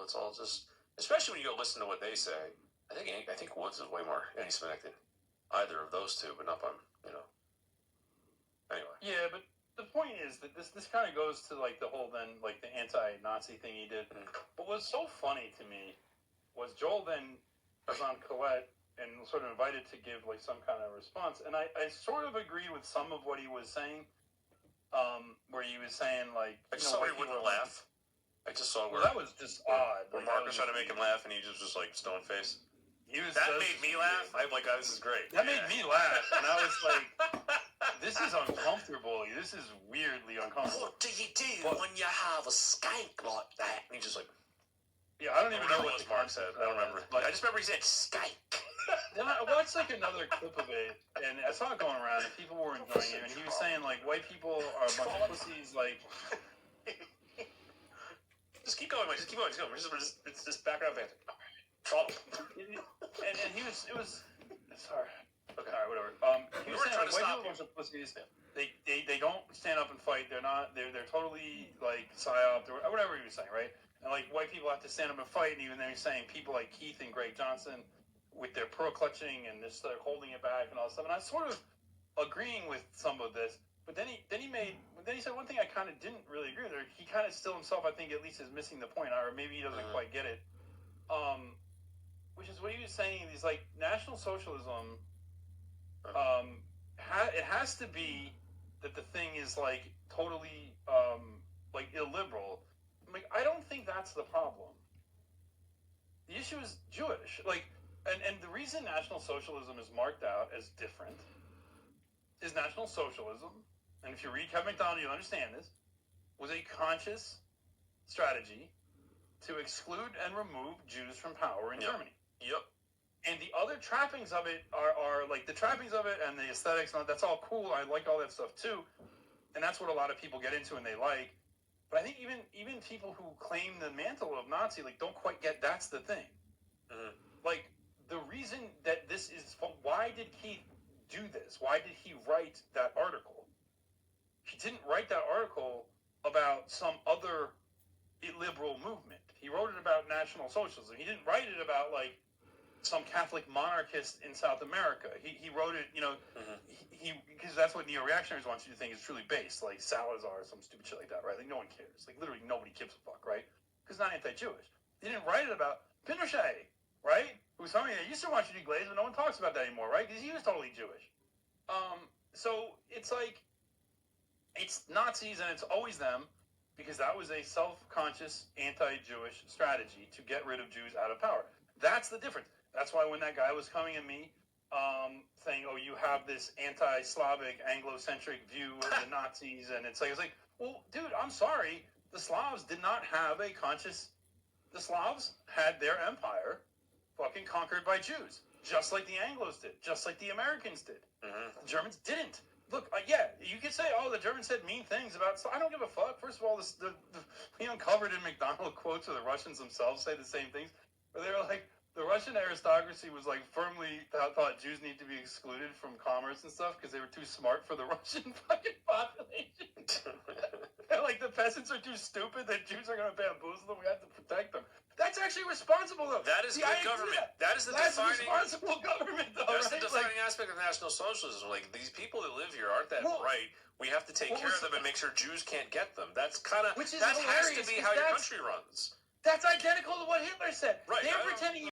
it's all just, especially when you go listen to what they say. I think Woods is way more anti-Semitic than either of those two, but not by, Anyway. Yeah, but the point is that this kind of goes to like the whole then like the anti-Nazi thing he did. Mm-hmm. But what's so funny to me was Joel then was on Colette and sort of invited to give like some kind of response, and I sort of agree with some of what he was saying, where he was saying like I just saw where he wouldn't laugh. I just saw where that was just odd. Where Marcus tried to make him laugh, and he just was like stone face. That made me laugh. I'm like, oh, this is great. That made me laugh, and I was like, this is uncomfortable. This is weirdly uncomfortable. What do you do when you have a skank like that? And he's just like, yeah, I don't even know what Mark said. I don't remember. I just remember he said skank. Then I watched like another clip of it, and I saw it going around, and people were enjoying it, and he was saying like white people are a bunch of pussies, like. Just keep going, Mike. Just keep going. It's just background fantasy. And he was. It was. Sorry. Okay. All right. Whatever. He was saying like, white people are a bunch of pussies. They don't stand up and fight. They're not. They're totally like psyoped or whatever he was saying, right? And like white people have to stand up and fight. And even then he's saying people like Keith and Greg Johnson with their pearl clutching and this they're holding it back and all that stuff. And I was sort of agreeing with some of this. But then he said one thing I kind of didn't really agree with. He kind of still himself, I think, at least is missing the point, or maybe he doesn't quite get it. Which is what he was saying. He's like National Socialism. It has to be that the thing is like totally like illiberal. Like I don't think that's the problem. The issue is Jewish. Like, and the reason National Socialism is marked out as different is National Socialism. And if you read Kevin McDonald, you'll understand this, was a conscious strategy to exclude and remove Jews from power in Germany. Yep. And the other trappings of it are like the trappings of it and the aesthetics, and that's all cool. I like all that stuff too. And that's what a lot of people get into and they like. But I think even people who claim the mantle of Nazi, like, don't quite get that's the thing. Mm-hmm. Like, the reason that this is, why did Keith do this? Why did he write that article? He didn't write that article about some other illiberal movement. He wrote it about National Socialism. He didn't write it about, like, some Catholic monarchist in South America. He wrote it, because that's what neo-reactionaries want you to think is truly based, like Salazar or some stupid shit like that, right? Like, no one cares. Like, literally nobody gives a fuck, right? Because it's not anti-Jewish. He didn't write it about Pinochet, right? Who's something that used to watch you Glaze, but no one talks about that anymore, right? Because he was totally Jewish. So it's like, it's Nazis and it's always them, because that was a self-conscious anti-Jewish strategy to get rid of Jews out of power. That's the difference. That's why when that guy was coming at me, saying, "Oh, you have this anti-Slavic, Anglo-centric view of the Nazis," and it's like, well, dude, I'm sorry. The Slavs did not have a conscious. The Slavs had their empire fucking conquered by Jews, just like the Anglos did, just like the Americans did. Mm-hmm. The Germans didn't. Look, you could say, "Oh, the Germans said mean things about." So I don't give a fuck. First of all, we uncovered in McDonald quotes where the Russians themselves say the same things, where they were like, the Russian aristocracy was like firmly thought Jews need to be excluded from commerce and stuff because they were too smart for the Russian fucking population. Like, the peasants are too stupid that Jews are going to bamboozle them. We have to protect them. That's actually responsible, though. That is good government. That's responsible government, though. That's the defining aspect of National Socialism. Like, these people that live here aren't that bright. We have to take care of them and make sure Jews can't get them. That's kind of, that has to be how your country runs. That's identical to what